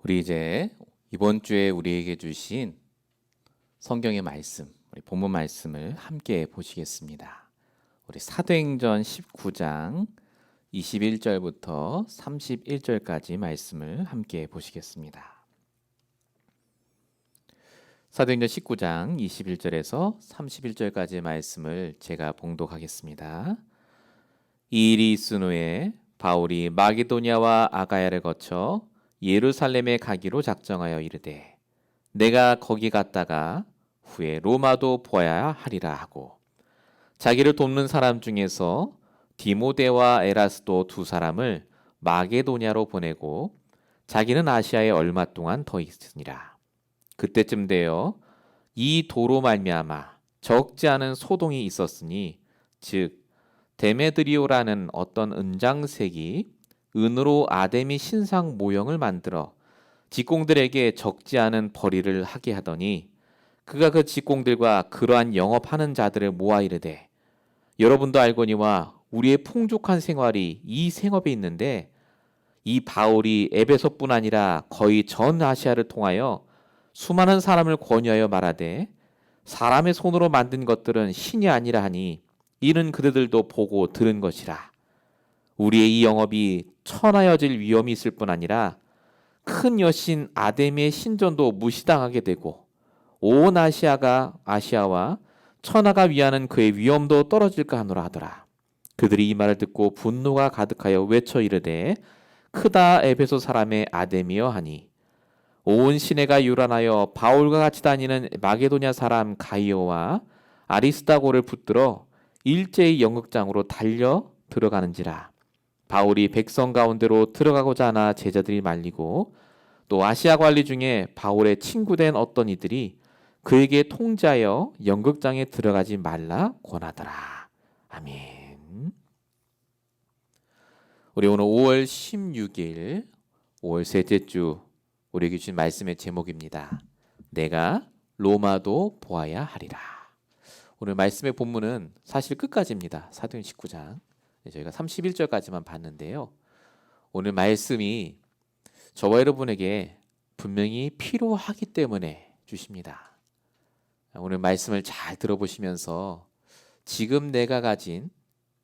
우리 이제 이번 주에 우리에게 주신 성경의 말씀, 우리 본문 말씀을 함께 보시겠습니다. 우리 사도행전 19장 21절부터 31절까지 말씀을 함께 보시겠습니다. 사도행전 19장 21절에서 31절까지 말씀을 제가 봉독하겠습니다. 이 일이 있은 후에 바울이 마게도냐와 아가야를 거쳐 예루살렘에 가기로 작정하여 이르되 내가 거기 갔다가 후에 로마도 보아야 하리라 하고 자기를 돕는 사람 중에서 디모데와 에라스도 두 사람을 마게도냐로 보내고 자기는 아시아에 얼마 동안 더 있으니라. 그때쯤 되어 이 도로 말미암아 적지 않은 소동이 있었으니 즉 데메드리오라는 어떤 은장색이 은으로 아데미 신상 모형을 만들어 직공들에게 적지 않은 벌이를 하게 하더니 그가 그 직공들과 그러한 영업하는 자들을 모아 이르되 여러분도 알거니와 우리의 풍족한 생활이 이 생업에 있는데 이 바울이 에베소뿐 아니라 거의 전 아시아를 통하여 수많은 사람을 권유하여 말하되 사람의 손으로 만든 것들은 신이 아니라 하니 이는 그들도 보고 들은 것이라. 우리의 이 영업이 천하여질 위험이 있을 뿐 아니라 큰 여신 아데미의 신전도 무시당하게 되고 온 아시아와 천하가 위하는 그의 위엄도 떨어질까 하노라 하더라. 그들이 이 말을 듣고 분노가 가득하여 외쳐 이르되 크다 에베소 사람의 아데미여 하니 온 시내가 요란하여 바울과 같이 다니는 마게도냐 사람 가이오와 아리스다고를 붙들어 일제히 연극장으로 달려 들어가는지라. 바울이 백성 가운데로 들어가고자 하나 제자들이 말리고 또 아시아 관리 중에 바울의 친구된 어떤 이들이 그에게 통지하여 연극장에 들어가지 말라 권하더라. 아멘. 우리 오늘 5월 16일 5월 셋째 주 우리에게 주신 말씀의 제목입니다. 내가 로마도 보아야 하리라. 오늘 말씀의 본문은 사실 끝까지입니다. 사도행전 19장. 저희가 31절까지만 봤는데요. 오늘 말씀이 저와 여러분에게 분명히 필요하기 때문에 주십니다. 오늘 말씀을 잘 들어보시면서 지금 내가 가진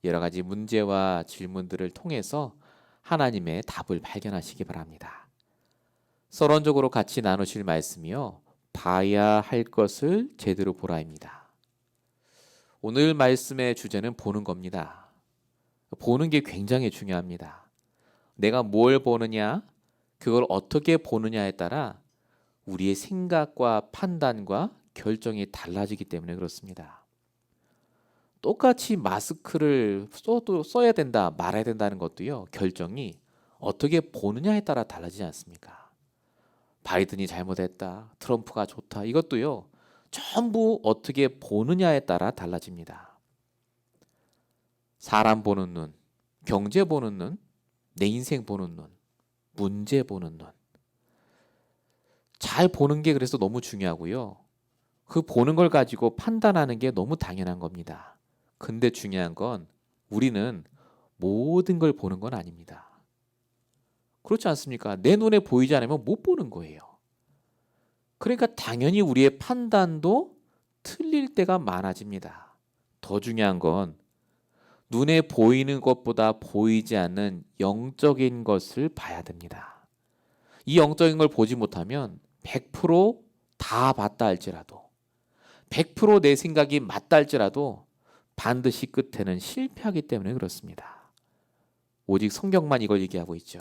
여러 가지 문제와 질문들을 통해서 하나님의 답을 발견하시기 바랍니다. 서론적으로 같이 나누실 말씀이요. 봐야 할 것을 제대로 보라입니다. 오늘 말씀의 주제는 보는 겁니다. 보는 게 굉장히 중요합니다. 내가 뭘 보느냐, 그걸 어떻게 보느냐에 따라 우리의 생각과 판단과 결정이 달라지기 때문에 그렇습니다. 똑같이 마스크를 써야 된다, 말아야 된다는 것도요, 결정이 어떻게 보느냐에 따라 달라지지 않습니까? 바이든이 잘못했다, 트럼프가 좋다, 이것도요, 전부 어떻게 보느냐에 따라 달라집니다. 사람 보는 눈, 경제 보는 눈, 내 인생 보는 눈, 문제 보는 눈. 잘 보는 게 그래서 너무 중요하고요. 그 보는 걸 가지고 판단하는 게 너무 당연한 겁니다. 근데 중요한 건 우리는 모든 걸 보는 건 아닙니다. 그렇지 않습니까? 내 눈에 보이지 않으면 못 보는 거예요. 그러니까 당연히 우리의 판단도 틀릴 때가 많아집니다. 더 중요한 건 눈에 보이는 것보다 보이지 않는 영적인 것을 봐야 됩니다. 이 영적인 걸 보지 못하면 100%다 맞다 할지라도 100%내 생각이 맞다 할지라도 반드시 끝에는 실패하기 때문에 그렇습니다. 오직 성경만 이걸 얘기하고 있죠.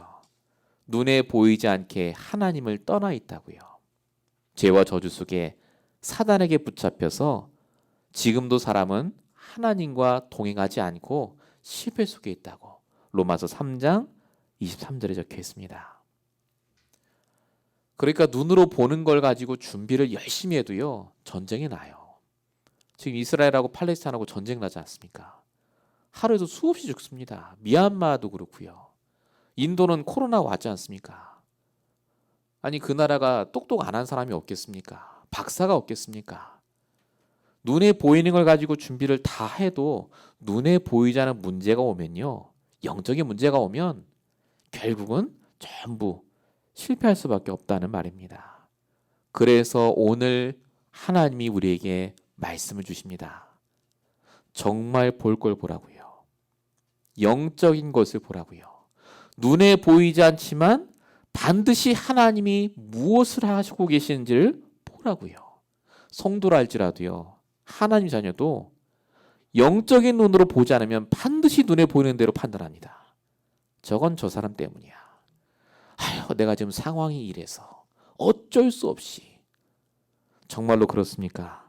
눈에 보이지 않게 하나님을 떠나 있다고요. 죄와 저주 속에 사단에게 붙잡혀서 지금도 사람은 하나님과 동행하지 않고 실패 속에 있다고 로마서 3장 23절에 적혀 있습니다. 그러니까 눈으로 보는 걸 가지고 준비를 열심히 해도요, 전쟁이 나요. 지금 이스라엘하고 팔레스타인하고 전쟁 나지 않습니까? 하루에도 수없이 죽습니다. 미얀마도 그렇고요. 인도는 코로나 왔지 않습니까? 아니 그 나라가 똑똑 안 한 사람이 없겠습니까? 박사가 없겠습니까? 눈에 보이는 걸 가지고 준비를 다 해도 눈에 보이지 않는 문제가 오면요, 영적인 문제가 오면 결국은 전부 실패할 수밖에 없다는 말입니다. 그래서 오늘 하나님이 우리에게 말씀을 주십니다. 정말 볼 걸 보라고요. 영적인 것을 보라고요. 눈에 보이지 않지만 반드시 하나님이 무엇을 하시고 계시는지를 보라고요. 성도랄지라도요. 하나님 자녀도 영적인 눈으로 보지 않으면 반드시 눈에 보이는 대로 판단합니다. 저건 저 사람 때문이야. 아휴, 내가 지금 상황이 이래서 어쩔 수 없이. 정말로 그렇습니까?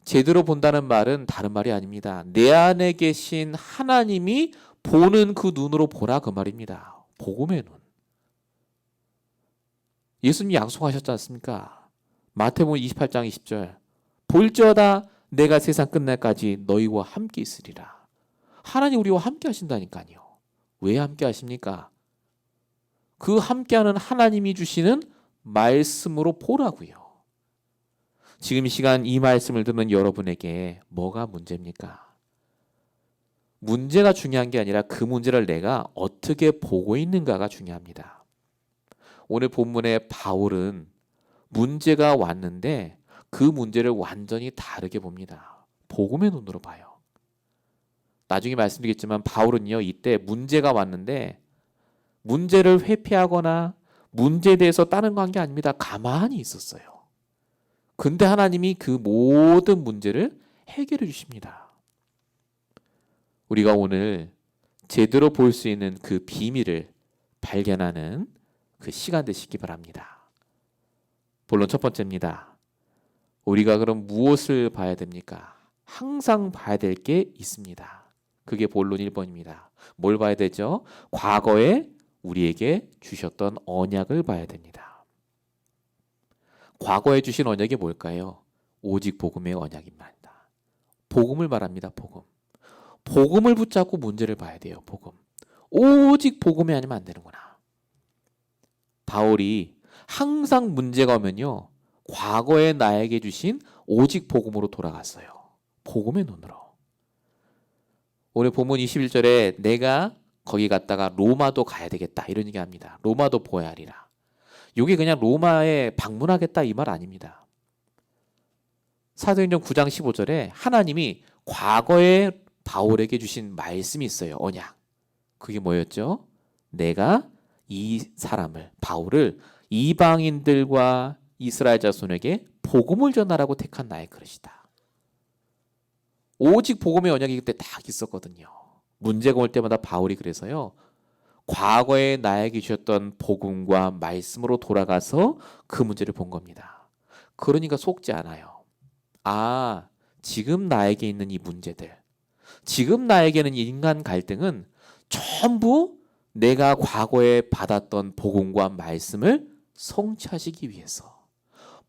제대로 본다는 말은 다른 말이 아닙니다. 내 안에 계신 하나님이 보는 그 눈으로 보라 그 말입니다. 복음의 눈. 예수님이 약속하셨지 않습니까? 마태복음 28장 20절. 볼지어다 내가 세상 끝날까지 너희와 함께 있으리라. 하나님 우리와 함께 하신다니까요. 왜 함께 하십니까? 그 함께하는 하나님이 주시는 말씀으로 보라고요. 지금 이 시간 이 말씀을 듣는 여러분에게 뭐가 문제입니까? 문제가 중요한 게 아니라 그 문제를 내가 어떻게 보고 있는가가 중요합니다. 오늘 본문의 바울은 문제가 왔는데 그 문제를 완전히 다르게 봅니다. 복음의 눈으로 봐요. 나중에 말씀드리겠지만 바울은요, 이때 문제가 왔는데 문제를 회피하거나 문제에 대해서 다른 거 한 게 아닙니다. 가만히 있었어요. 근데 하나님이 그 모든 문제를 해결해 주십니다. 우리가 오늘 제대로 볼 수 있는 그 비밀을 발견하는 그 시간 되시기 바랍니다. 본론 첫 번째입니다. 우리가 그럼 무엇을 봐야 됩니까? 항상 봐야 될 게 있습니다. 그게 본론 1번입니다. 뭘 봐야 되죠? 과거에 우리에게 주셨던 언약을 봐야 됩니다. 과거에 주신 언약이 뭘까요? 오직 복음의 언약입니다. 복음을 말합니다. 복음. 복음을 붙잡고 문제를 봐야 돼요. 복음. 오직 복음이 아니면 안 되는구나. 바울이 항상 문제가 오면요, 과거에 나에게 주신 오직 복음으로 돌아갔어요. 복음의 눈으로. 오늘 본문 21절에 내가 거기 갔다가 로마도 가야 되겠다 이런 얘기 합니다. 로마도 보아야 하리라. 이게 그냥 로마에 방문하겠다 이 말 아닙니다. 사도행전 9장 15절에 하나님이 과거에 바울에게 주신 말씀이 있어요. 언약. 그게 뭐였죠? 내가 이 사람을, 바울을 이방인들과 이스라엘 자손에게 복음을 전하라고 택한 나의 그릇이다. 오직 복음의 언약이 그때 딱 있었거든요. 문제가 올 때마다 바울이 그래서요, 과거에 나에게 주셨던 복음과 말씀으로 돌아가서 그 문제를 본 겁니다. 그러니까 속지 않아요. 아, 지금 나에게 있는 이 문제들, 지금 나에게는 이 인간 갈등은 전부 내가 과거에 받았던 복음과 말씀을 성취하시기 위해서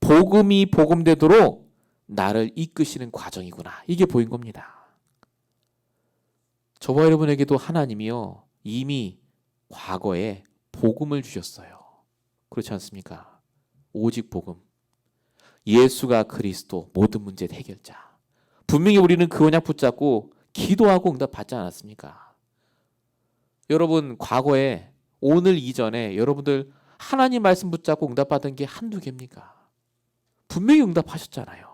복음이 복음되도록 나를 이끄시는 과정이구나. 이게 보인 겁니다. 저와 여러분에게도 하나님이요, 이미 과거에 복음을 주셨어요. 그렇지 않습니까? 오직 복음. 예수가 그리스도 모든 문제의 해결자. 분명히 우리는 그 언약 붙잡고 기도하고 응답 받지 않았습니까? 여러분, 과거에 오늘 이전에 여러분들 하나님 말씀 붙잡고 응답 받은 게 한두 개입니까? 분명히 응답하셨잖아요.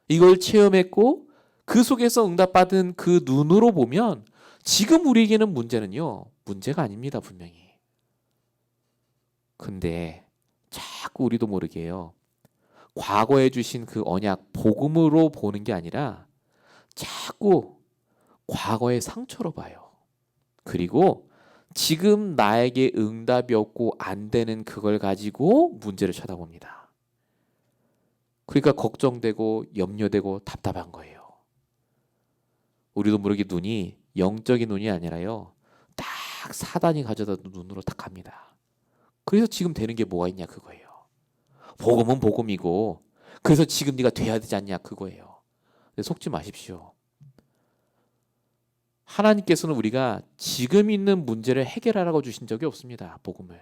이걸 체험했고 그 속에서 응답받은 그 눈으로 보면 지금 우리에게는 문제는요, 문제가 아닙니다. 분명히. 근데 자꾸 우리도 모르게요, 과거에 주신 그 언약 복음으로 보는 게 아니라 자꾸 과거의 상처로 봐요. 그리고 지금 나에게 응답이 없고 안 되는 그걸 가지고 문제를 쳐다봅니다. 그러니까 걱정되고 염려되고 답답한 거예요. 우리도 모르게 눈이 영적인 눈이 아니라요, 딱 사단이 가져다 눈으로 딱 갑니다. 그래서 지금 되는 게 뭐가 있냐 그거예요. 복음은 복음이고 그래서 지금 네가 돼야 되지 않냐 그거예요. 근데 속지 마십시오. 하나님께서는 우리가 지금 있는 문제를 해결하라고 주신 적이 없습니다. 복음을.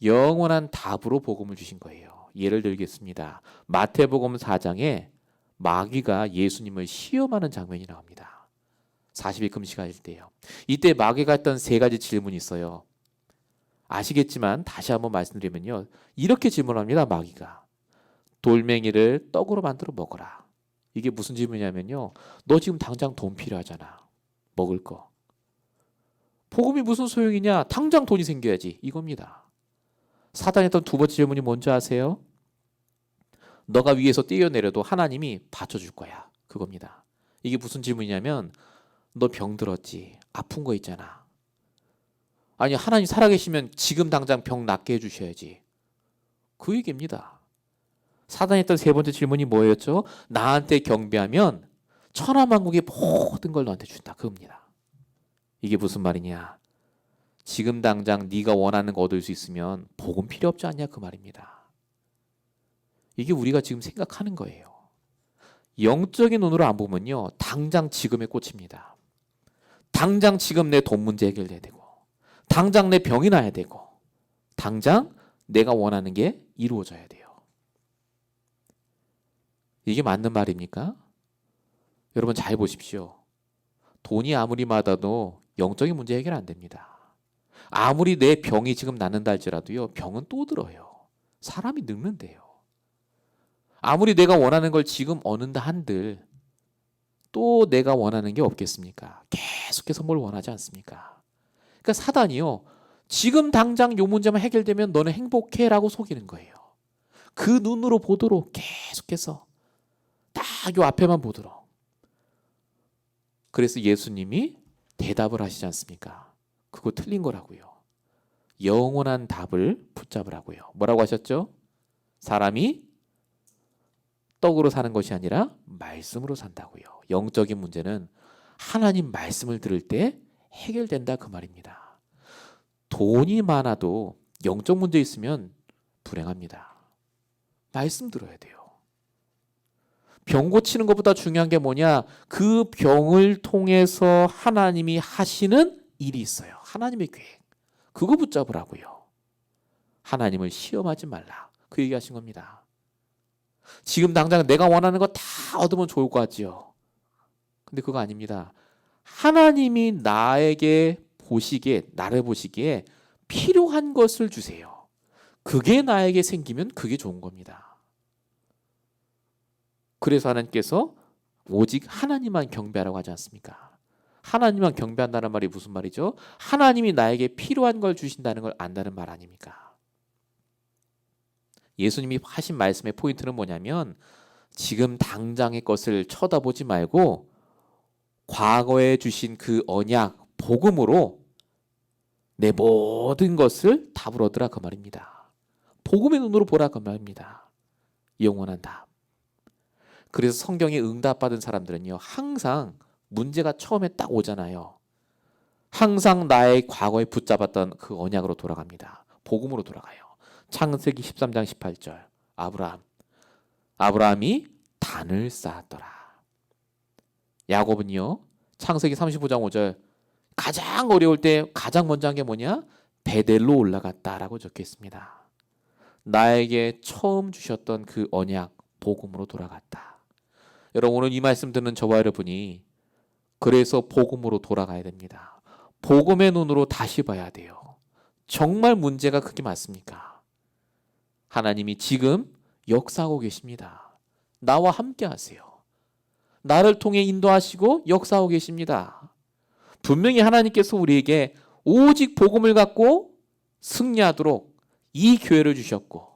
영원한 답으로 복음을 주신 거예요. 예를 들겠습니다. 마태복음 4장에 마귀가 예수님을 시험하는 장면이 나옵니다. 40일 금식할 때요. 이때 마귀가 했던 세 가지 질문이 있어요. 아시겠지만 다시 한번 말씀드리면요. 이렇게 질문합니다. 마귀가. 돌멩이를 떡으로 만들어 먹어라. 이게 무슨 질문이냐면요. 너 지금 당장 돈 필요하잖아. 먹을 거. 복음이 무슨 소용이냐? 당장 돈이 생겨야지. 이겁니다. 사단이 했던 두 번째 질문이 뭔지 아세요? 너가 위에서 뛰어내려도 하나님이 받쳐줄 거야. 그겁니다. 이게 무슨 질문이냐면 너 병 들었지. 아픈 거 있잖아. 아니 하나님 살아계시면 지금 당장 병 낫게 해주셔야지. 그 얘기입니다. 사단이 했던 세 번째 질문이 뭐였죠? 나한테 경배하면 천하만국의 모든 걸 너한테 준다. 그겁니다. 이게 무슨 말이냐? 지금 당장 네가 원하는 거 얻을 수 있으면 복음 필요 없지 않냐 그 말입니다. 이게 우리가 지금 생각하는 거예요. 영적인 눈으로 안 보면요. 당장 지금에 꽂힙니다. 당장 지금 내 돈 문제 해결돼야 되고 당장 내 병이 나야 되고 당장 내가 원하는 게 이루어져야 돼요. 이게 맞는 말입니까? 여러분 잘 보십시오. 돈이 아무리 많아도 영적인 문제 해결 안 됩니다. 아무리 내 병이 지금 낫는다 할지라도요. 병은 또 들어요. 사람이 늙는데요. 아무리 내가 원하는 걸 지금 얻는다 한들 또 내가 원하는 게 없겠습니까? 계속해서 뭘 원하지 않습니까? 그러니까 사단이요. 지금 당장 요 문제만 해결되면 너는 행복해라고 속이는 거예요. 그 눈으로 보도록 계속해서 딱 요 앞에만 보도록. 그래서 예수님이 대답을 하시지 않습니까? 그거 틀린 거라고요. 영원한 답을 붙잡으라고요. 뭐라고 하셨죠? 사람이 떡으로 사는 것이 아니라 말씀으로 산다고요. 영적인 문제는 하나님 말씀을 들을 때 해결된다 그 말입니다. 돈이 많아도 영적 문제 있으면 불행합니다. 말씀 들어야 돼요. 병 고치는 것보다 중요한 게 뭐냐? 그 병을 통해서 하나님이 하시는 일이 있어요. 하나님의 계획. 그거 붙잡으라고요. 하나님을 시험하지 말라. 그 얘기하신 겁니다. 지금 당장 내가 원하는 거 다 얻으면 좋을 것 같지요. 근데 그거 아닙니다. 하나님이 나에게 보시기에, 나를 보시기에 필요한 것을 주세요. 그게 나에게 생기면 그게 좋은 겁니다. 그래서 하나님께서 오직 하나님만 경배하라고 하지 않습니까? 하나님만 경배한다는 말이 무슨 말이죠? 하나님이 나에게 필요한 걸 주신다는 걸 안다는 말 아닙니까? 예수님이 하신 말씀의 포인트는 뭐냐면 지금 당장의 것을 쳐다보지 말고 과거에 주신 그 언약, 복음으로 내 모든 것을 답을 얻으라 그 말입니다. 복음의 눈으로 보라 그 말입니다. 영원한 답. 그래서 성경에 응답받은 사람들은요. 항상 문제가 처음에 딱 오잖아요. 항상 나의 과거에 붙잡았던 그 언약으로 돌아갑니다. 복음으로 돌아가요. 창세기 13장 18절 아브라함이 단을 쌓았더라. 야곱은요. 창세기 35장 5절 가장 어려울 때 가장 먼저 한 게 뭐냐? 베델로 올라갔다라고 적혀 있습니다. 나에게 처음 주셨던 그 언약 복음으로 돌아갔다. 여러분 오늘 이 말씀 듣는 저와 여러분이 그래서 복음으로 돌아가야 됩니다. 복음의 눈으로 다시 봐야 돼요. 정말 문제가 그게 맞습니까? 하나님이 지금 역사하고 계십니다. 나와 함께 하세요. 나를 통해 인도하시고 역사하고 계십니다. 분명히 하나님께서 우리에게 오직 복음을 갖고 승리하도록 이 교회를 주셨고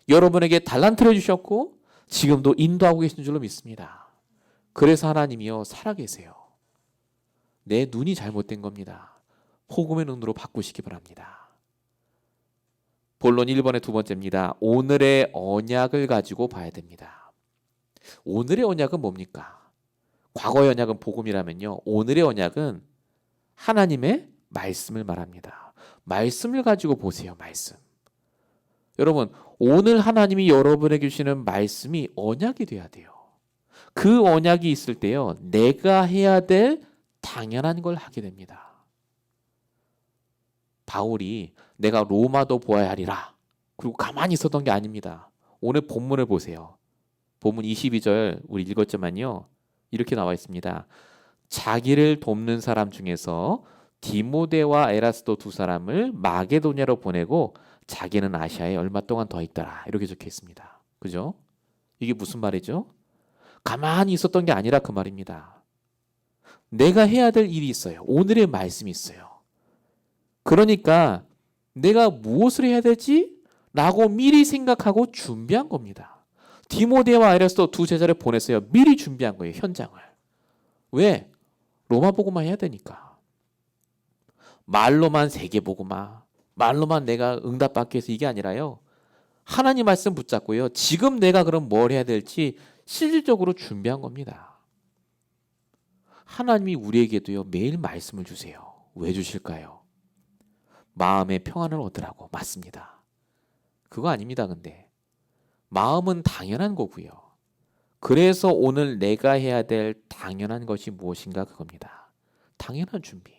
여러분에게 달란트를 주셨고 지금도 인도하고 계신 줄로 믿습니다. 그래서 하나님이요 살아계세요. 내 눈이 잘못된 겁니다. 복음의 눈으로 바꾸시기 바랍니다. 본론 1번의 두 번째입니다. 오늘의 언약을 가지고 봐야 됩니다. 오늘의 언약은 뭡니까? 과거의 언약은 복음이라면요. 오늘의 언약은 하나님의 말씀을 말합니다. 말씀을 가지고 보세요. 말씀. 여러분 오늘 하나님이 여러분에게 주시는 말씀이 언약이 돼야 돼요. 그 언약이 있을 때요. 내가 해야 될 당연한 걸 하게 됩니다. 바울이 내가 로마도 보아야 하리라. 그리고 가만히 있었던 게 아닙니다. 오늘 본문을 보세요. 본문 22절 우리 읽었지만요. 이렇게 나와 있습니다. 자기를 돕는 사람 중에서 디모데와 에라스도 두 사람을 마게도냐로 보내고 자기는 아시아에 얼마 동안 더 있더라. 이렇게 적혀 있습니다. 그죠? 이게 무슨 말이죠? 가만히 있었던 게 아니라 그 말입니다. 내가 해야 될 일이 있어요. 오늘의 말씀이 있어요. 그러니까 내가 무엇을 해야 되지? 라고 미리 생각하고 준비한 겁니다. 디모데와 에라스도 두 제자를 보냈어요. 미리 준비한 거예요. 현장을. 왜? 로마 복음만 해야 되니까. 말로만 세계 복음화, 말로만 내가 응답받기 위해서 이게 아니라요. 하나님 말씀 붙잡고요. 지금 내가 그럼 뭘 해야 될지 실질적으로 준비한 겁니다. 하나님이 우리에게도요. 매일 말씀을 주세요. 왜 주실까요? 마음의 평안을 얻으라고. 맞습니다. 그거 아닙니다. 근데 마음은 당연한 거고요. 그래서 오늘 내가 해야 될 당연한 것이 무엇인가 그겁니다. 당연한 준비.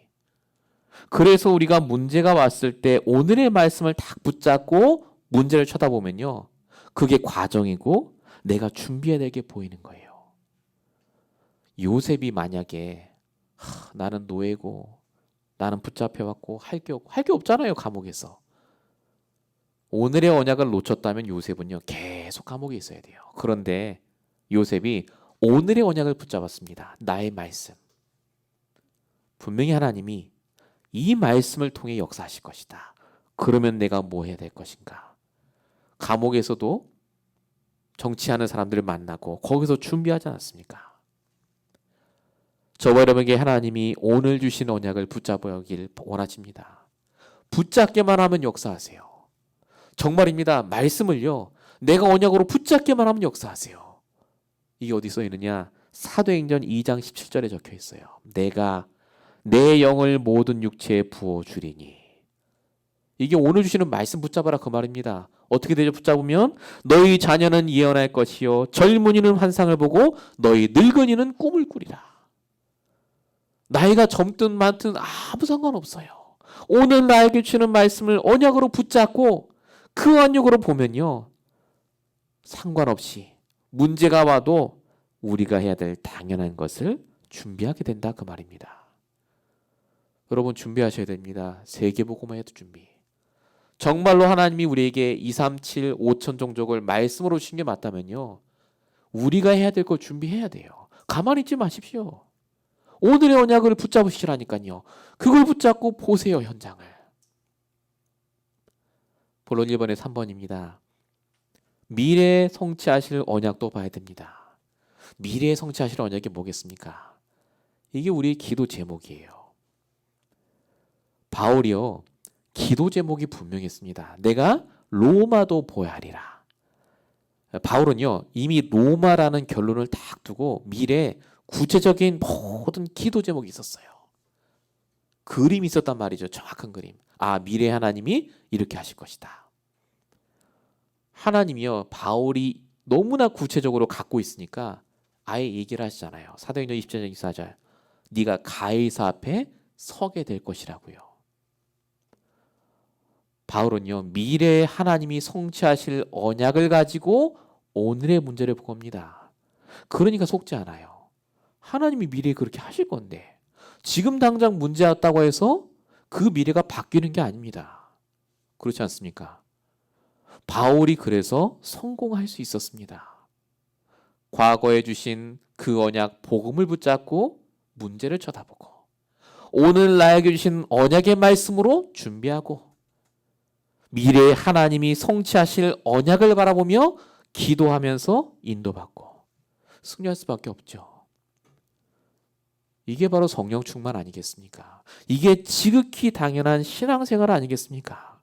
그래서 우리가 문제가 왔을 때 오늘의 말씀을 딱 붙잡고 문제를 쳐다보면요. 그게 과정이고 내가 준비해야 될 게 보이는 거예요. 요셉이 만약에 나는 노예고 나는 붙잡혀왔고 할 게 없잖아요. 감옥에서. 오늘의 언약을 놓쳤다면 요셉은요. 계속 감옥에 있어야 돼요. 그런데 요셉이 오늘의 언약을 붙잡았습니다. 나의 말씀. 분명히 하나님이 이 말씀을 통해 역사하실 것이다. 그러면 내가 뭐 해야 될 것인가? 감옥에서도 정치하는 사람들을 만나고 거기서 준비하지 않았습니까? 저와 여러분에게 하나님이 오늘 주신 언약을 붙잡아오길 원하십니다. 붙잡게만 하면 역사하세요. 정말입니다. 말씀을요. 내가 언약으로 붙잡게만 하면 역사하세요. 이게 어디 써 있느냐? 사도행전 2장 17절에 적혀 있어요. 내가 내 영을 모든 육체에 부어주리니. 이게 오늘 주시는 말씀 붙잡아라 그 말입니다. 어떻게 되죠? 붙잡으면 너희 자녀는 예언할 것이요 젊은이는 환상을 보고 너희 늙은이는 꿈을 꾸리라. 나이가 젊든 많든 아무 상관없어요. 오늘 나에게 주시는 말씀을 언약으로 붙잡고 그 언약으로 보면요. 상관없이 문제가 와도 우리가 해야 될 당연한 것을 준비하게 된다 그 말입니다. 여러분 준비하셔야 됩니다. 세계복음화 해도 준비. 정말로 하나님이 우리에게 2, 3, 7, 5천 종족을 말씀으로 주신 게 맞다면요. 우리가 해야 될 걸 준비해야 돼요. 가만히 있지 마십시오. 오늘의 언약을 붙잡으시라니까요. 그걸 붙잡고 보세요. 현장을. 본론 1번에 3번입니다. 미래에 성취하실 언약도 봐야 됩니다. 미래에 성취하실 언약이 뭐겠습니까? 이게 우리의 기도 제목이에요. 바울이요. 기도 제목이 분명했습니다. 내가 로마도 보야하리라. 바울은요. 이미 로마라는 결론을 딱 두고 미래에 구체적인 모든 기도 제목이 있었어요. 그림이 있었단 말이죠. 정확한 그림. 아, 미래 하나님이 이렇게 하실 것이다. 하나님이요. 바울이 너무나 구체적으로 갖고 있으니까 아예 얘기를 하시잖아요. 사도행전 27장 24절. 네가 가이사 앞에 서게 될 것이라고요. 바울은요. 미래에 하나님이 성취하실 언약을 가지고 오늘의 문제를 본 겁니다. 그러니까 속지 않아요. 하나님이 미래에 그렇게 하실 건데 지금 당장 문제 왔다고 해서 그 미래가 바뀌는 게 아닙니다. 그렇지 않습니까? 바울이 그래서 성공할 수 있었습니다. 과거에 주신 그 언약 복음을 붙잡고 문제를 쳐다보고 오늘 나에게 주신 언약의 말씀으로 준비하고 미래에 하나님이 성취하실 언약을 바라보며 기도하면서 인도받고 승리할 수밖에 없죠. 이게 바로 성령 충만 아니겠습니까? 이게 지극히 당연한 신앙생활 아니겠습니까?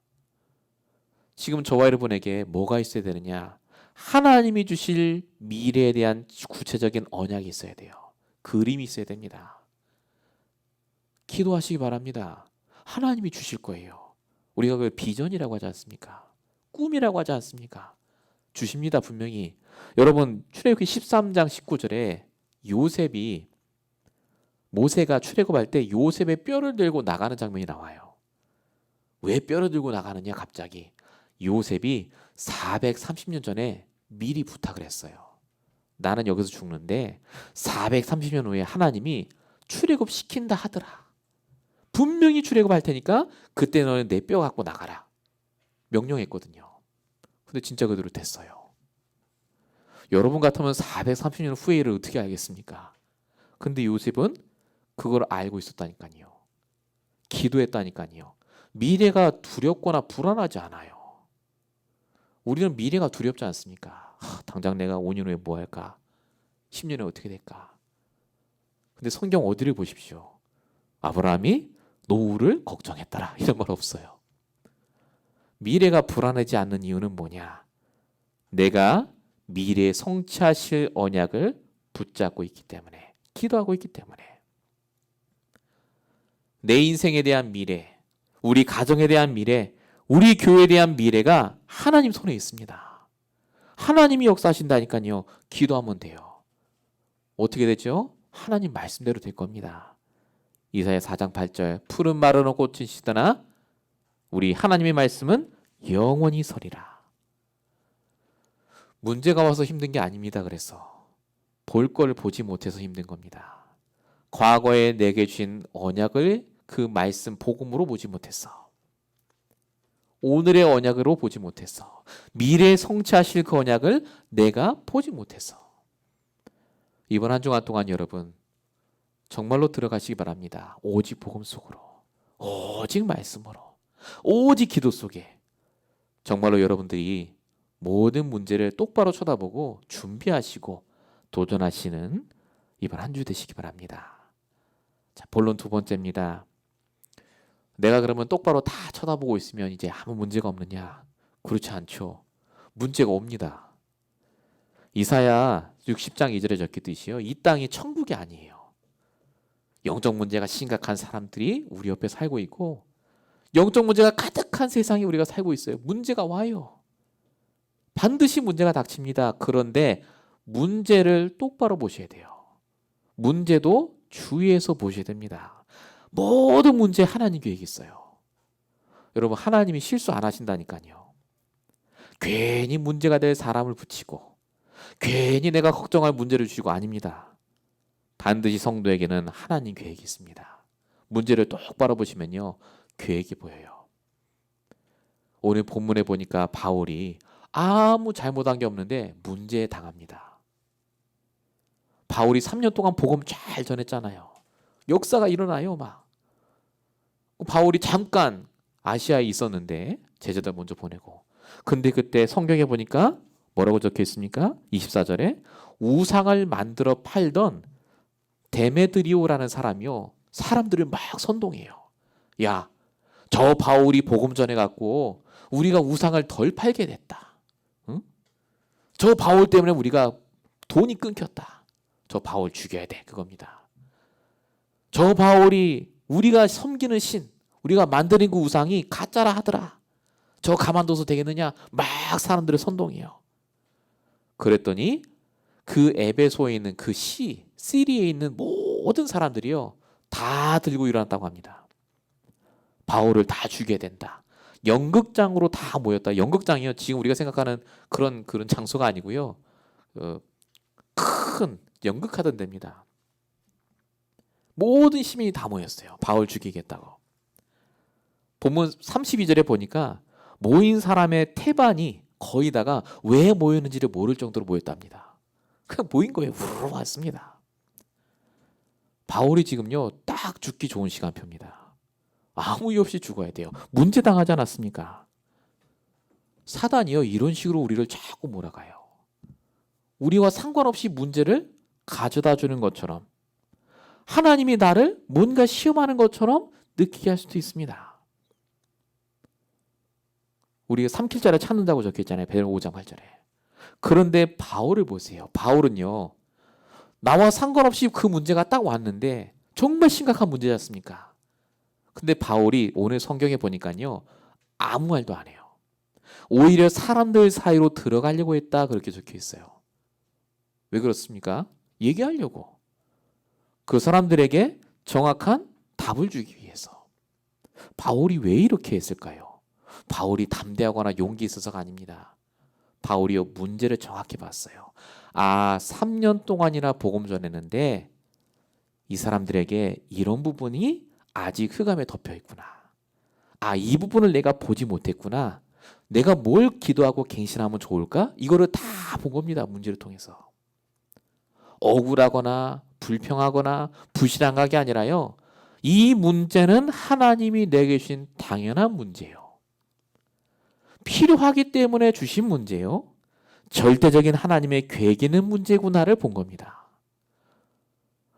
지금 저와 여러분에게 뭐가 있어야 되느냐? 하나님이 주실 미래에 대한 구체적인 언약이 있어야 돼요. 그림이 있어야 됩니다. 기도하시기 바랍니다. 하나님이 주실 거예요. 우리가 그걸 비전이라고 하지 않습니까? 꿈이라고 하지 않습니까? 주십니다. 분명히. 여러분 출애굽기 13장 19절에 요셉이 모세가 출애굽할 때 요셉의 뼈를 들고 나가는 장면이 나와요. 왜 뼈를 들고 나가느냐 갑자기. 요셉이 430년 전에 미리 부탁을 했어요. 나는 여기서 죽는데 430년 후에 하나님이 출애굽 시킨다 하더라. 분명히 출애굽할 테니까 그때 너는 내 뼈 갖고 나가라. 명령했거든요. 근데 진짜 그대로 됐어요. 여러분 같으면 430년 후에를 어떻게 알겠습니까? 근데 요셉은 그걸 알고 있었다니까요. 기도했다니까요. 미래가 두렵거나 불안하지 않아요. 우리는 미래가 두렵지 않습니까? 당장 내가 5년 후에 뭐 할까? 10년에 어떻게 될까? 근데 성경 어디를 보십시오. 아브라함이 노후를 걱정했더라. 이런 말 없어요. 미래가 불안하지 않는 이유는 뭐냐? 내가 미래에 성취하실 언약을 붙잡고 있기 때문에, 기도하고 있기 때문에. 내 인생에 대한 미래, 우리 가정에 대한 미래, 우리 교회에 대한 미래가 하나님 손에 있습니다. 하나님이 역사하신다니까요. 기도하면 돼요. 어떻게 되죠? 하나님 말씀대로 될 겁니다. 이사야 4장 8절 푸른 마르는 꽃은 시드나 우리 하나님의 말씀은 영원히 서리라. 문제가 와서 힘든 게 아닙니다. 그래서 볼 걸 보지 못해서 힘든 겁니다. 과거에 내게 주신 언약을 그 말씀 복음으로 보지 못했어. 오늘의 언약으로 보지 못했어. 미래에 성취하실 그 언약을 내가 보지 못했어. 이번 한 주간 동안 여러분 정말로 들어가시기 바랍니다. 오직 복음 속으로, 오직 말씀으로, 오직 기도 속에 정말로 여러분들이 모든 문제를 똑바로 쳐다보고 준비하시고 도전하시는 이번 한 주 되시기 바랍니다. 자, 본론 두 번째입니다. 내가 그러면 똑바로 다 쳐다보고 있으면 이제 아무 문제가 없느냐? 그렇지 않죠. 문제가 옵니다. 이사야 60장 2절에 적혔듯이요. 이 땅이 천국이 아니에요. 영적 문제가 심각한 사람들이 우리 옆에 살고 있고 영적 문제가 가득한 세상에 우리가 살고 있어요. 문제가 와요. 반드시 문제가 닥칩니다. 그런데 문제를 똑바로 보셔야 돼요. 문제도 주의해서 보셔야 됩니다. 모든 문제에 하나님 계획이 있어요. 여러분 하나님이 실수 안 하신다니까요. 괜히 문제가 될 사람을 붙이고 괜히 내가 걱정할 문제를 주시고 아닙니다. 반드시 성도에게는 하나님 계획이 있습니다. 문제를 똑바로 보시면요. 계획이 보여요. 오늘 본문에 보니까 바울이 아무 잘못한 게 없는데 문제에 당합니다. 바울이 3년 동안 복음 잘 전했잖아요. 역사가 일어나요. 막 바울이 잠깐 아시아에 있었는데 제자들 먼저 보내고 근데 그때 성경에 보니까 뭐라고 적혀 있습니까? 24절에 우상을 만들어 팔던 데메드리오라는 사람이요. 사람들을 막 선동해요. 야, 저 바울이 복음 전해갖고 우리가 우상을 덜 팔게 됐다. 응? 저 바울 때문에 우리가 돈이 끊겼다. 저 바울 죽여야 돼. 그겁니다. 저 바울이 우리가 섬기는 신, 우리가 만드는 그 우상이 가짜라 하더라. 저 가만둬서 되겠느냐? 막 사람들을 선동해요. 그랬더니 그 에베소에 있는 그 시리에 있는 모든 사람들이요. 다 들고 일어났다고 합니다. 바울을 다 죽여야 된다. 연극장으로 다 모였다. 연극장이요. 지금 우리가 생각하는 그런 장소가 아니고요. 큰 연극하던 데입니다. 모든 시민이 다 모였어요. 바울 죽이겠다고. 본문 32절에 보니까 모인 사람의 태반이 거의 다가 왜 모였는지를 모를 정도로 모였답니다. 그냥 모인 거예요. 우르르 왔습니다. 바울이 지금요. 딱 죽기 좋은 시간표입니다. 아무 이유 없이 죽어야 돼요. 문제 당하지 않았습니까? 사단이요. 이런 식으로 우리를 자꾸 몰아가요. 우리와 상관없이 문제를 가져다 주는 것처럼 하나님이 나를 뭔가 시험하는 것처럼 느끼게 할 수도 있습니다. 우리가 삼킬자를 찾는다고 적혀있잖아요. 베드로 5장 8절에. 그런데 바울을 보세요. 바울은요. 나와 상관없이 그 문제가 딱 왔는데 정말 심각한 문제지 않습니까? 근데 바울이 오늘 성경에 보니까요. 아무 말도 안 해요. 오히려 사람들 사이로 들어가려고 했다 그렇게 적혀있어요. 왜 그렇습니까? 얘기하려고. 그 사람들에게 정확한 답을 주기 위해서. 바울이 왜 이렇게 했을까요? 바울이 담대하거나 용기 있어서가 아닙니다. 바울이요 문제를 정확히 봤어요. 3년 동안이나 복음 전했는데 이 사람들에게 이런 부분이 아직 흑암에 덮여 있구나. 아, 이 부분을 내가 보지 못했구나. 내가 뭘 기도하고 갱신하면 좋을까? 이거를 다 본 겁니다. 문제를 통해서. 억울하거나 불평하거나 불신앙한 게 아니라요. 이 문제는 하나님이 내게 주신 당연한 문제예요. 필요하기 때문에 주신 문제요. 절대적인 하나님의 계획이 있는 문제구나를 본 겁니다.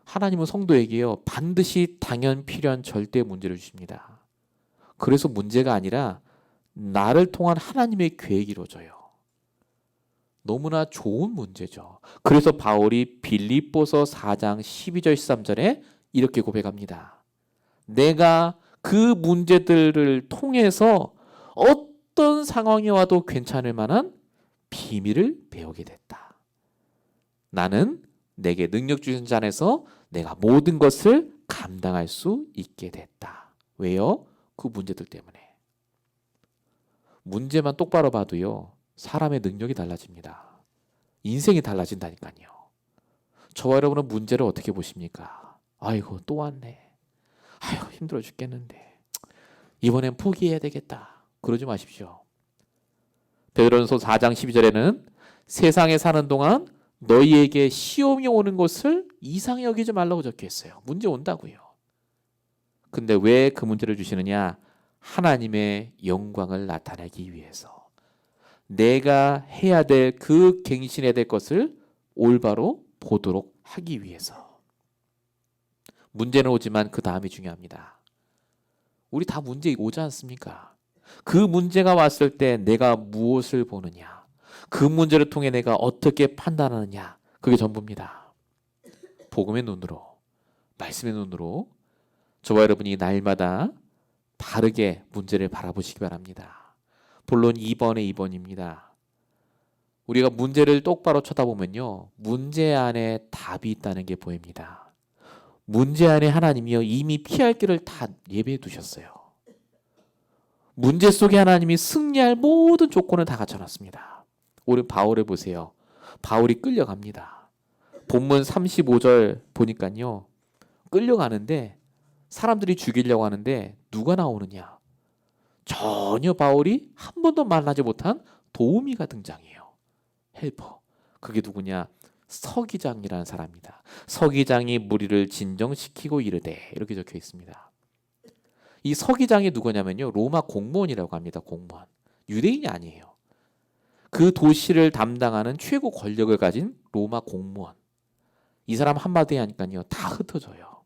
하나님은 성도에게요. 반드시 당연 필요한 절대 문제를 주십니다. 그래서 문제가 아니라 나를 통한 하나님의 계획이 이루어져요. 너무나 좋은 문제죠. 그래서 바울이 빌립보서 4장 12절 13절에 이렇게 고백합니다. 내가 그 문제들을 통해서 어떤 상황이 와도 괜찮을 만한 비밀을 배우게 됐다. 나는 내게 능력 주신 자 안에서 내가 모든 것을 감당할 수 있게 됐다. 왜요? 그 문제들 때문에. 문제만 똑바로 봐도요. 사람의 능력이 달라집니다. 인생이 달라진다니까요. 저와 여러분은 문제를 어떻게 보십니까? 아이고 또 왔네. 아이고 힘들어 죽겠는데. 이번엔 포기해야 되겠다. 그러지 마십시오. 베드로전서 4장 12절에는 세상에 사는 동안 너희에게 시험이 오는 것을 이상히 여기지 말라고 적혀 있어요. 문제 온다고요. 근데 왜 그 문제를 주시느냐? 하나님의 영광을 나타내기 위해서. 내가 해야 될 그 갱신해야 될 것을 올바로 보도록 하기 위해서. 문제는 오지만 그 다음이 중요합니다. 우리 다 문제 오지 않습니까? 그 문제가 왔을 때 내가 무엇을 보느냐, 그 문제를 통해 내가 어떻게 판단하느냐, 그게 전부입니다. 복음의 눈으로, 말씀의 눈으로 저와 여러분이 날마다 바르게 문제를 바라보시기 바랍니다. 본론 2번의 2번입니다. 우리가 문제를 똑바로 쳐다보면요, 문제 안에 답이 있다는 게 보입니다. 문제 안에 하나님이요 이미 피할 길을 다 예배해 두셨어요. 문제 속에 하나님이 승리할 모든 조건을 다 갖춰놨습니다. 우리 바울을 보세요. 바울이 끌려갑니다. 본문 35절 보니까요, 끌려가는데 사람들이 죽이려고 하는데 누가 나오느냐? 전혀 바울이 한 번도 만나지 못한 도우미가 등장해요. 헬퍼. 그게 누구냐? 서기장이라는 사람입니다. 서기장이 무리를 진정시키고 이르되, 이렇게 적혀 있습니다. 이 서기장이 누구냐면요, 로마 공무원이라고 합니다. 공무원. 유대인이 아니에요. 그 도시를 담당하는 최고 권력을 가진 로마 공무원. 이 사람 한마디 하니까요 다 흩어져요.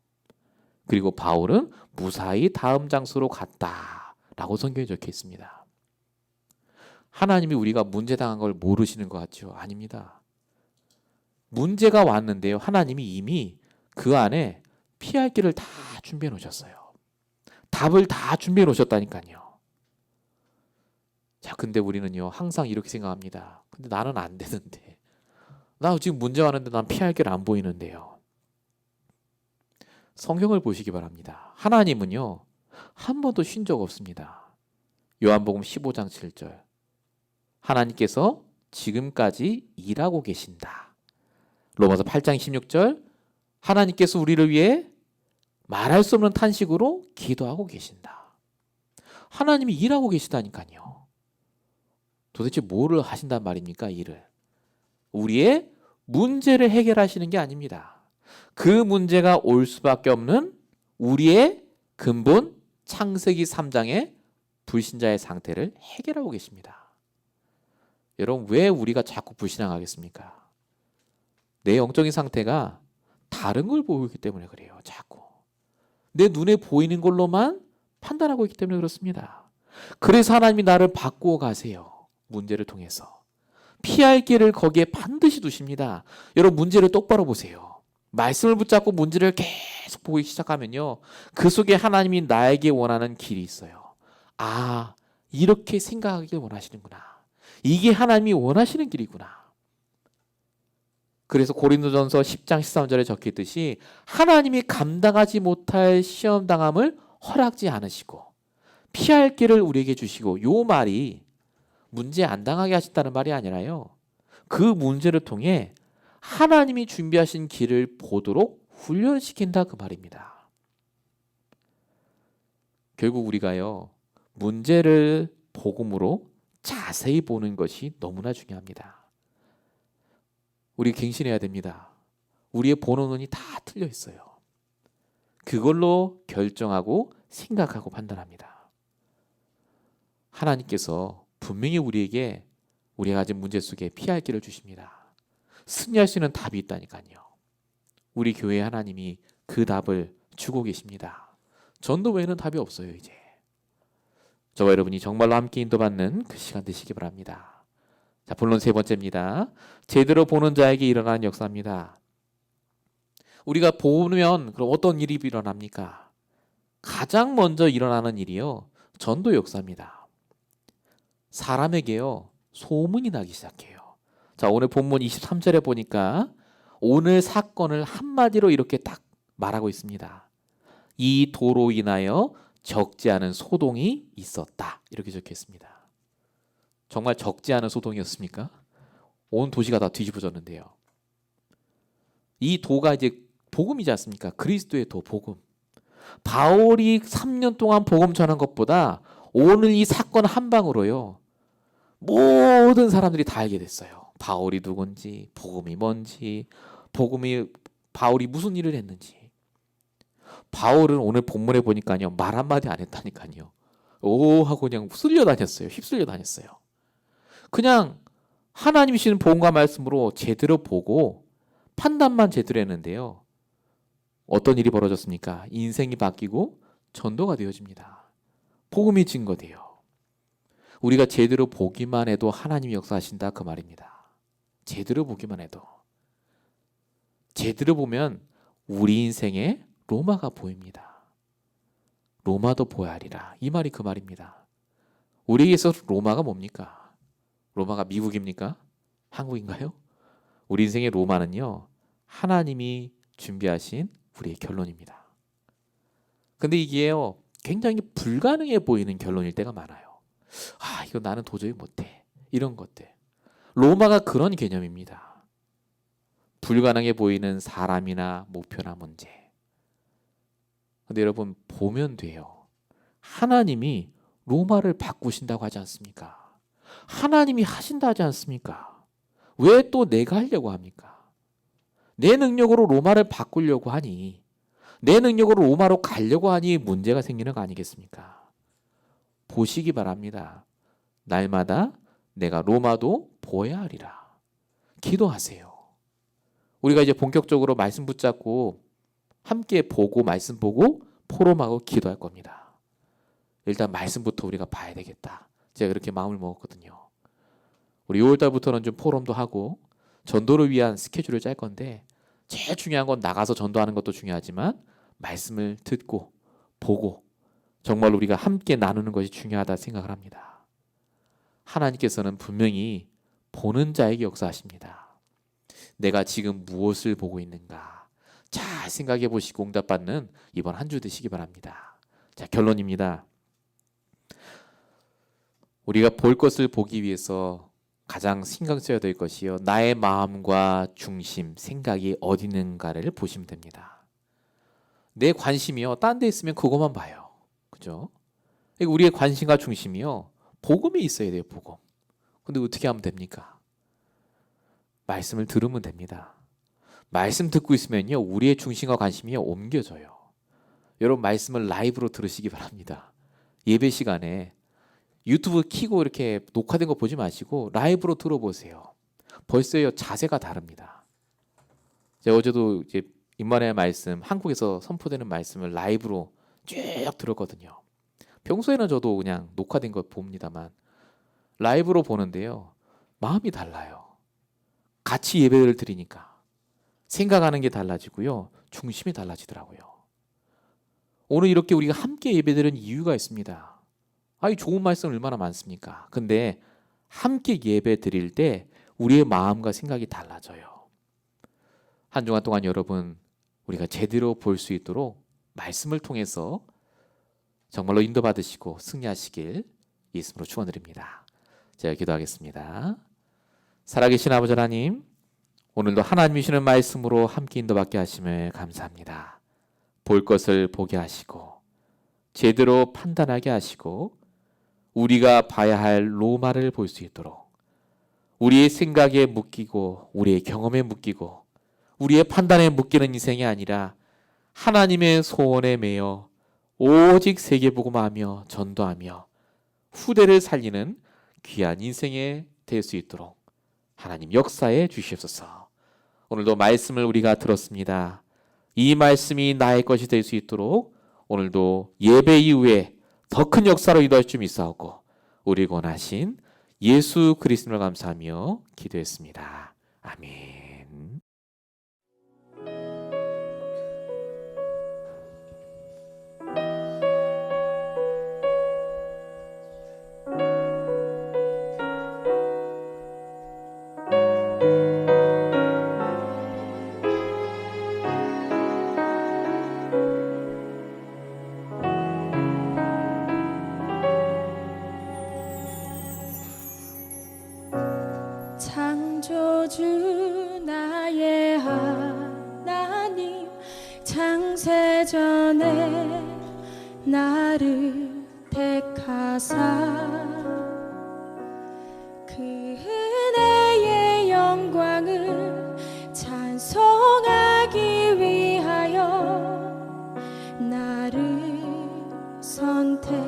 그리고 바울은 무사히 다음 장소로 갔다라고 성경에 적혀 있습니다. 하나님이 우리가 문제 당한 걸 모르시는 것 같죠? 아닙니다. 문제가 왔는데요, 하나님이 이미 그 안에 피할 길을 다 준비해 놓으셨어요. 답을 다 준비해 놓으셨다니까요. 자, 근데 우리는요 항상 이렇게 생각합니다. 근데 나는 안 되는데, 나 지금 문제 왔는데 난 피할 길 안 보이는데요. 성경을 보시기 바랍니다. 하나님은요 한 번도 쉰 적 없습니다. 요한복음 15장 7절, 하나님께서 지금까지 일하고 계신다. 로마서 8장 16절, 하나님께서 우리를 위해 말할 수 없는 탄식으로 기도하고 계신다. 하나님이 일하고 계시다니까요. 도대체 뭐를 하신단 말입니까? 일을. 우리의 문제를 해결하시는 게 아닙니다. 그 문제가 올 수밖에 없는 우리의 근본 창세기 3장의 불신자의 상태를 해결하고 계십니다. 여러분, 왜 우리가 자꾸 불신앙하겠습니까? 내 영적인 상태가 다른 걸 보이기 때문에 그래요. 자꾸 내 눈에 보이는 걸로만 판단하고 있기 때문에 그렇습니다. 그래서 하나님이 나를 바꾸어 가세요. 문제를 통해서 피할 길을 거기에 반드시 두십니다. 여러분, 문제를 똑바로 보세요. 말씀을 붙잡고 문제를 계속 보기 시작하면요, 그 속에 하나님이 나에게 원하는 길이 있어요. 아, 이렇게 생각하길 원하시는구나. 이게 하나님이 원하시는 길이구나. 그래서 고린도전서 10장 13절에 적혀있듯이 하나님이 감당하지 못할 시험당함을 허락지 않으시고 피할 길을 우리에게 주시고, 요 말이 문제 안 당하게 하신다는 말이 아니라요, 그 문제를 통해 하나님이 준비하신 길을 보도록 훈련시킨다, 그 말입니다. 결국 우리가요, 문제를 복음으로 자세히 보는 것이 너무나 중요합니다. 우리 갱신해야 됩니다. 우리의 보는 눈이 다 틀려 있어요. 그걸로 결정하고 생각하고 판단합니다. 하나님께서 분명히 우리에게 우리가 가진 문제 속에 피할 길을 주십니다. 승리할 수 있는 답이 있다니까요. 우리 교회 하나님이 그 답을 주고 계십니다. 전도 외에는 답이 없어요, 이제. 저와 여러분이 정말로 함께 인도받는 그 시간 되시기 바랍니다. 자, 본론 세 번째입니다. 제대로 보는 자에게 일어나는 역사입니다. 우리가 보면 그럼 어떤 일이 일어납니까? 가장 먼저 일어나는 일이요, 전도 역사입니다. 사람에게요, 소문이 나기 시작해요. 자, 오늘 본문 23절에 보니까 오늘 사건을 한마디로 이렇게 딱 말하고 있습니다. 이 도로 인하여 적지 않은 소동이 있었다. 이렇게 적혀 있습니다. 정말 적지 않은 소동이었습니까? 온 도시가 다 뒤집어졌는데요. 이 도가 이제 복음이지 않습니까? 그리스도의 도, 복음. 바울이 3년 동안 복음 전한 것보다 오늘 이 사건 한 방으로요, 모든 사람들이 다 알게 됐어요. 바울이 누군지, 복음이 뭔지, 바울이 무슨 일을 했는지. 바울은 오늘 본문에 보니까요, 말 한마디 안 했다니까요. 오 하고 그냥 쓸려 다녔어요. 휩쓸려 다녔어요. 그냥 하나님이 주시는 복음과 말씀으로 제대로 보고 판단만 제대로 했는데요, 어떤 일이 벌어졌습니까? 인생이 바뀌고 전도가 되어집니다. 복음이 증거돼요. 우리가 제대로 보기만 해도 하나님이 역사하신다, 그 말입니다. 제대로 보기만 해도. 제대로 보면 우리 인생에 로마가 보입니다. 로마도 보아야 하리라. 이 말이 그 말입니다. 우리에게서 로마가 뭡니까? 로마가 미국입니까? 한국인가요? 우리 인생의 로마는요, 하나님이 준비하신 우리의 결론입니다. 근데 이게요, 굉장히 불가능해 보이는 결론일 때가 많아요. 아, 이거 나는 도저히 못해. 이런 것들. 로마가 그런 개념입니다. 불가능해 보이는 사람이나 목표나 문제. 근데 여러분, 보면 돼요. 하나님이 로마를 바꾸신다고 하지 않습니까? 하나님이 하신다 하지 않습니까? 왜 또 내가 하려고 합니까? 내 능력으로 로마를 바꾸려고 하니, 내 능력으로 로마로 가려고 하니 문제가 생기는 거 아니겠습니까? 보시기 바랍니다. 날마다 내가 로마도 보아야 하리라. 기도하세요. 우리가 이제 본격적으로 말씀 붙잡고 함께 보고 말씀 보고 포럼하고 기도할 겁니다. 일단 말씀부터 우리가 봐야 되겠다. 제가 그렇게 마음을 먹었거든요. 우리 6월달부터는 좀 포럼도 하고 전도를 위한 스케줄을 짤 건데, 제일 중요한 건 나가서 전도하는 것도 중요하지만 말씀을 듣고 보고 정말 우리가 함께 나누는 것이 중요하다 생각을 합니다. 하나님께서는 분명히 보는 자에게 역사하십니다. 내가 지금 무엇을 보고 있는가? 잘 생각해 보시고 응답받는 이번 한 주 되시기 바랍니다. 자, 결론입니다. 우리가 볼 것을 보기 위해서 가장 신경 써야 될 것이요, 나의 마음과 중심, 생각이 어디 있는가를 보시면 됩니다. 내 관심이요, 딴 데 있으면 그것만 봐요. 그죠? 우리의 관심과 중심이요, 복음이 있어야 돼요, 복음. 근데 어떻게 하면 됩니까? 말씀을 들으면 됩니다. 말씀 듣고 있으면요, 우리의 중심과 관심이요, 옮겨져요. 여러분, 말씀을 라이브로 들으시기 바랍니다. 예배 시간에 유튜브 키고 이렇게 녹화된 거 보지 마시고 라이브로 들어보세요. 벌써요, 자세가 다릅니다. 제가 어제도 이제 임마누엘 말씀, 한국에서 선포되는 말씀을 라이브로 쭉 들었거든요. 평소에는 저도 그냥 녹화된 거 봅니다만 라이브로 보는데요, 마음이 달라요. 같이 예배를 드리니까 생각하는 게 달라지고요, 중심이 달라지더라고요. 오늘 이렇게 우리가 함께 예배드리는 이유가 있습니다. 이 좋은 말씀 얼마나 많습니까? 근데 함께 예배 드릴 때 우리의 마음과 생각이 달라져요. 한 주간 동안 여러분, 우리가 제대로 볼 수 있도록 말씀을 통해서 정말로 인도받으시고 승리하시길 예수님으로 축원드립니다. 제가 기도하겠습니다. 살아계신 아버지 하나님, 오늘도 하나님이 주시는 말씀으로 함께 인도받게 하심을 감사합니다. 볼 것을 보게 하시고 제대로 판단하게 하시고 우리가 봐야 할 로마를 볼 수 있도록 우리의 생각에 묶이고 우리의 경험에 묶이고 우리의 판단에 묶이는 인생이 아니라 하나님의 소원에 매여 오직 세계복음하며 전도하며 후대를 살리는 귀한 인생에 될 수 있도록 하나님 역사해 주시옵소서. 오늘도 말씀을 우리가 들었습니다. 이 말씀이 나의 것이 될 수 있도록 오늘도 예배 이후에 더 큰 역사로 이루어질 줄 믿사오고 우리 권하신 예수 그리스도를 감사하며 기도했습니다. 아멘. 창조주 나의 하나님, 창세전에 나를 택하사 그 은혜의 영광을 찬송하기 위하여 나를 선택하셨네.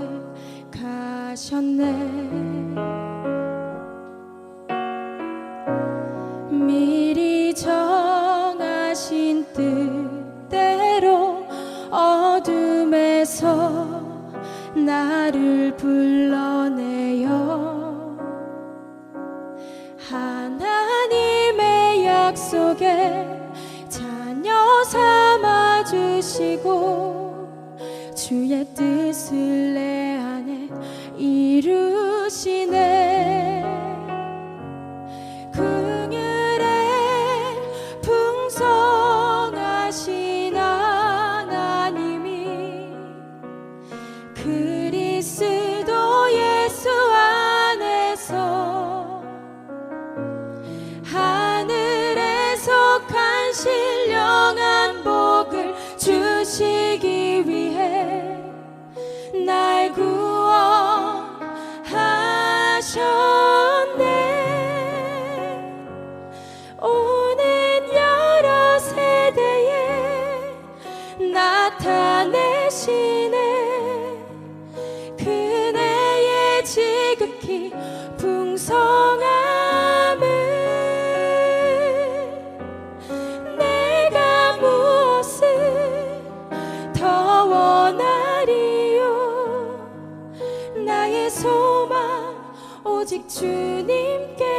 미리 정하신 뜻대로 어둠에서 나를 불러내어 하나님의 약속에 자녀 삼아 주시고 주의 뜻을 내 안에 이루시네. 풍성하신 하나님이 그리스도 예수 안에서 하늘에 속한 신령한 복을 주시기 위해 날 구원하셨네. 나타내시네. 그네의 지극히 풍성함을 내가 무엇을 더 원하리요. 나의 소망 오직 주님께